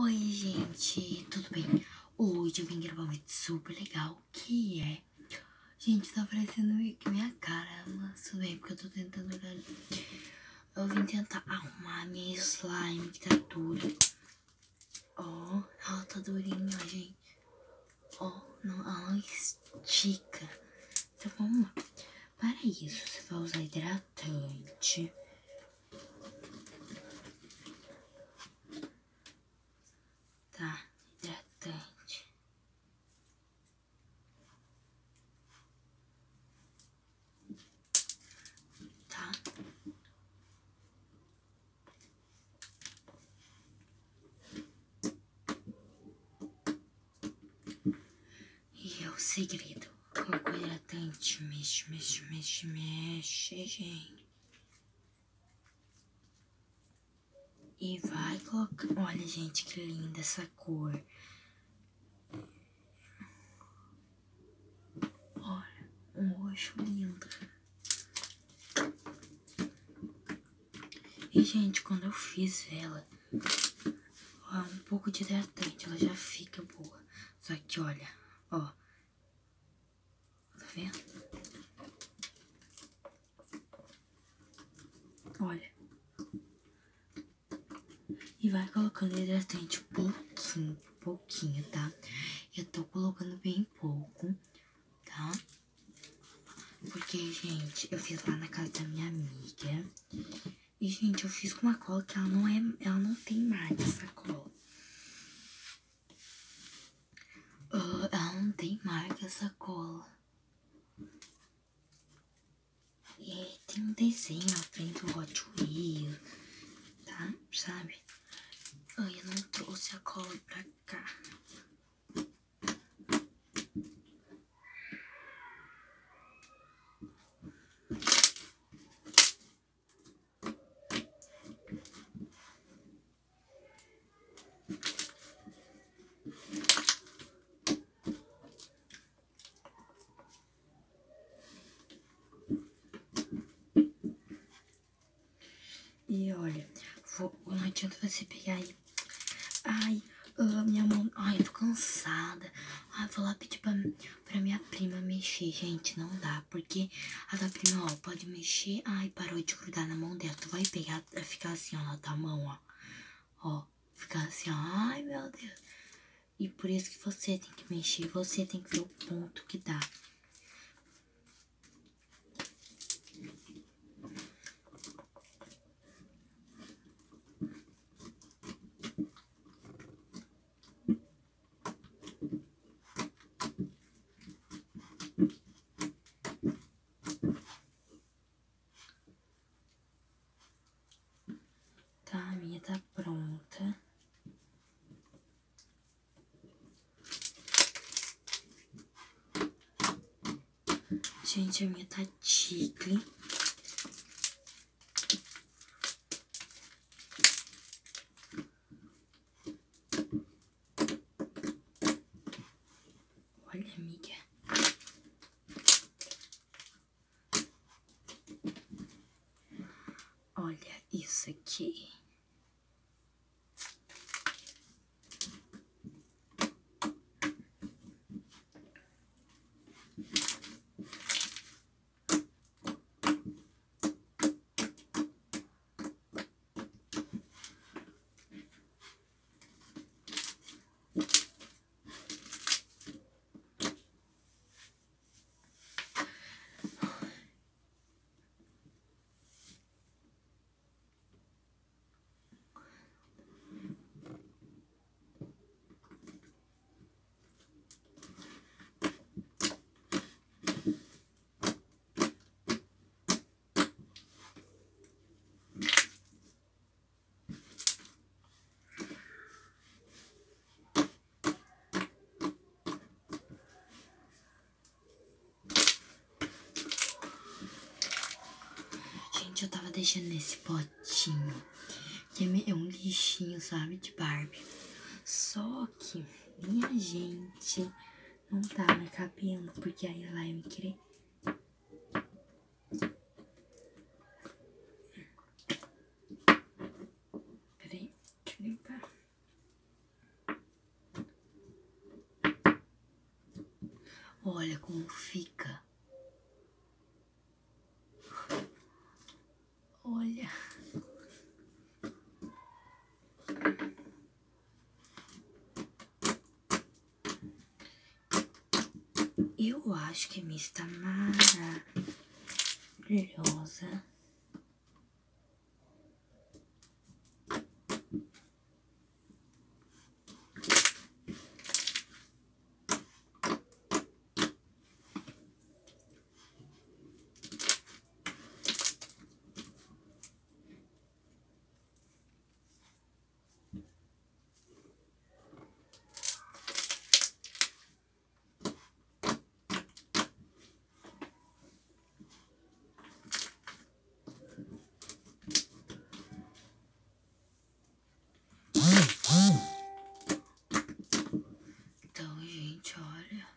Oi, gente, tudo bem? Hoje eu vim gravar um vídeo super legal, que é... Gente, tá parecendo meio que minha cara, mas tudo bem, porque eu tô tentando olhar. Eu vim tentar arrumar minha slime, que tá dura. Ó, ela tá durinha, ó, gente. Ó, não, ela não estica. Então vamos lá. Para isso, você vai usar hidratante. Tá, hidratante. Tá? E é o segredo. Coloca o hidratante, mexe, mexe, mexe, mexe, gente. E vai colocar... Olha, gente, que linda essa cor. Olha, um roxo lindo. E, gente, quando eu fiz ela, ó, um pouco de hidratante, ela já fica boa. Só que, olha, ó. Tá vendo? Olha. E vai colocando hidratante pouquinho, pouquinho, tá? Eu tô colocando bem pouco, tá? Porque, gente, eu fiz lá na casa da minha amiga. E, gente, eu fiz com uma cola que ela não tem marca, essa cola. Ela não tem marca, essa cola. E tem um desenho à frente do Hot Wheels, tá? Sabe? Ai, eu não trouxe a cola pra cá. E olha, não adianta você pegar aí. Ai, minha mão. Ai, eu tô cansada. Ai, vou lá pedir pra minha prima mexer, gente. Não dá, porque a da prima, ó, pode mexer. Ai, parou de grudar na mão dela. Tu vai pegar, vai ficar assim, ó, na tua mão, ó. Ó, ficar assim, ó. Ai, meu Deus. E por isso que você tem que mexer. Você tem que ver o ponto que dá. Tá, a minha tá pronta. Gente, a minha tá tigre. Olha, amiga. Olha isso aqui. Gente, eu tava deixando nesse potinho, que é um lixinho, sabe, de Barbie. Só que, minha gente, não tá mais cabendo, porque aí ela ia me querer. Peraí, deixa eu limpar. Olha como fica. Olha. Eu acho que a minha está maravilhosa. Então, gente, olha.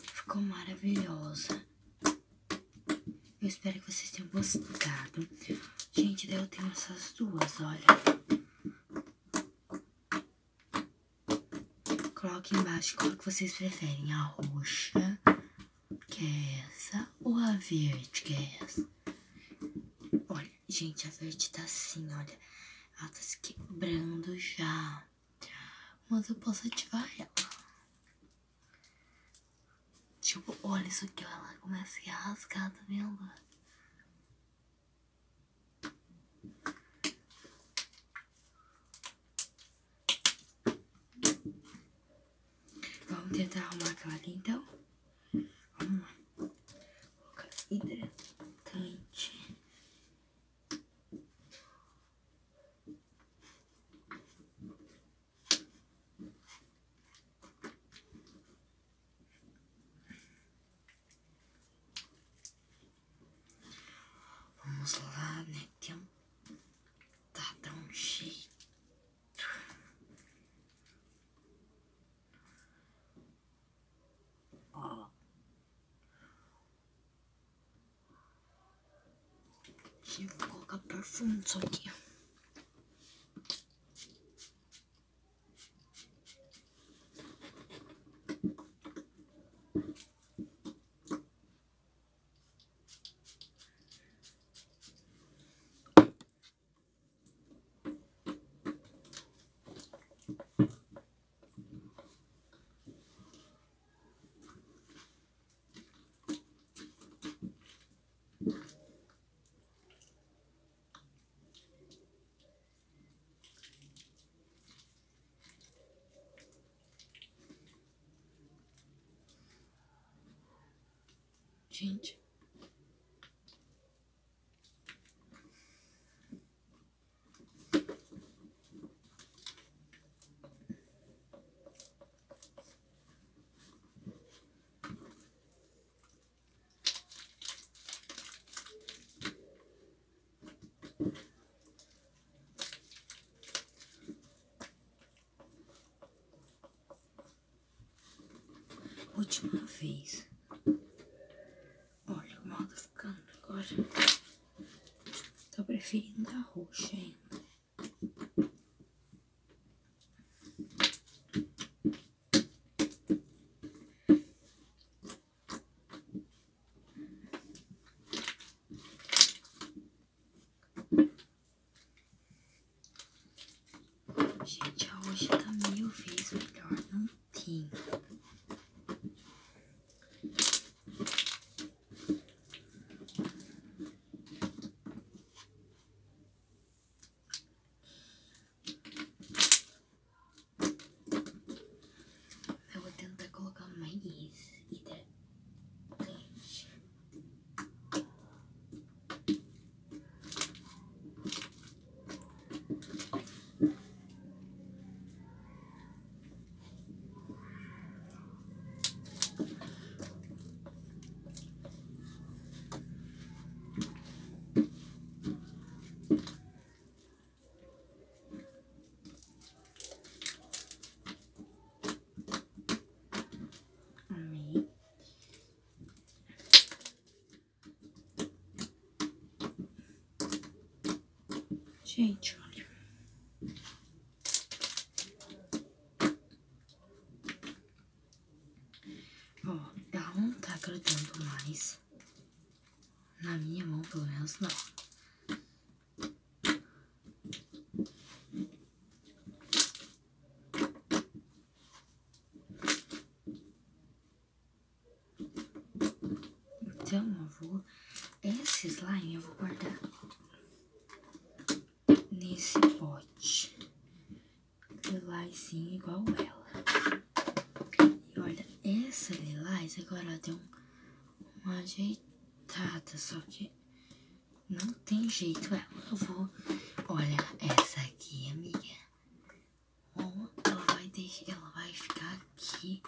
Ficou maravilhosa. Eu espero que vocês tenham gostado. Gente, daí eu tenho essas duas, olha. Coloque embaixo qual que vocês preferem. A roxa, que é essa, ou a verde, que é essa. Olha, gente, a verde tá assim, olha. Ela tá se quebrando já. Mas eu posso ativar ela. Tipo, olha isso aqui, ó, ela começa a rasgar, tá vendo? Vamos tentar arrumar aquela ali, então? Vamos lá. Colocar hidratante. Vamos lá, né? Tentar dar um jeito. Ó. Gente, vou colocar perfume nisso aqui. Gente. Última vez. Olha como ela tá ficando agora. Tô preferindo a roxa ainda. Gente, a roxa tá 1000 vezes melhor. Não tem. Eu vou tentar colocar mais hidratante. Amei. Gente, olha. pelo menos não. Então, esse slime eu vou guardar nesse pote. Lilazinho igual ela. E olha, essa lilás agora ela deu uma ajeitada, só que não tem jeito ela. Eu vou... Olha, essa aqui, amiga. Ela vai ficar aqui.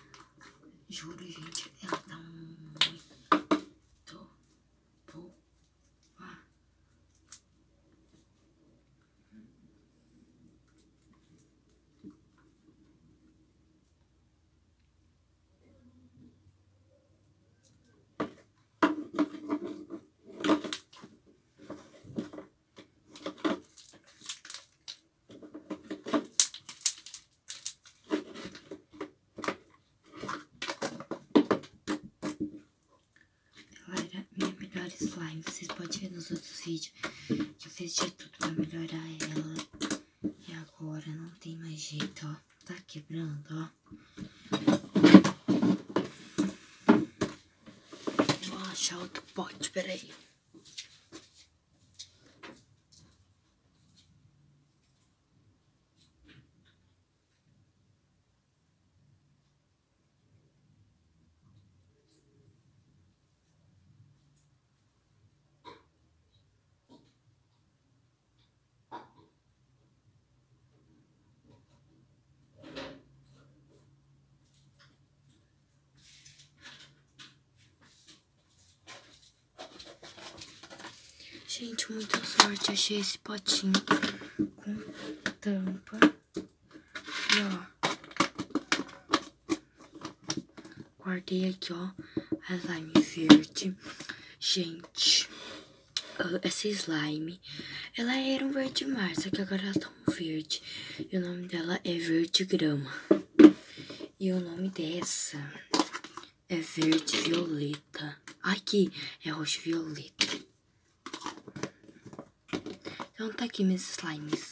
Juro, gente, ela tá muito boa. Slime, vocês podem ver nos outros vídeos que eu fiz de tudo pra melhorar ela. E agora não tem mais jeito, ó. Tá quebrando, ó. Vou achar outro pote, peraí. Gente, muita sorte. Achei esse potinho com tampa. E ó, guardei aqui, ó, a slime verde. Gente, essa slime, ela era um verde mar, só que agora ela tá um verde. E o nome dela é Verde Grama. E o nome dessa é Verde Violeta. Aqui é Roxo Violeta. Então tá aqui meus slimes.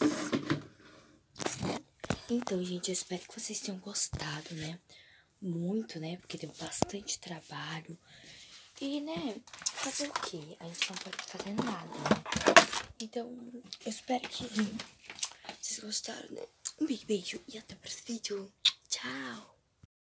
Então, gente, eu espero que vocês tenham gostado, né? Muito, né? Porque deu bastante trabalho. E, né, fazer o quê? A gente não pode fazer nada, né? Então, eu espero que vocês gostaram, né? Um beijo e até o próximo vídeo. Tchau!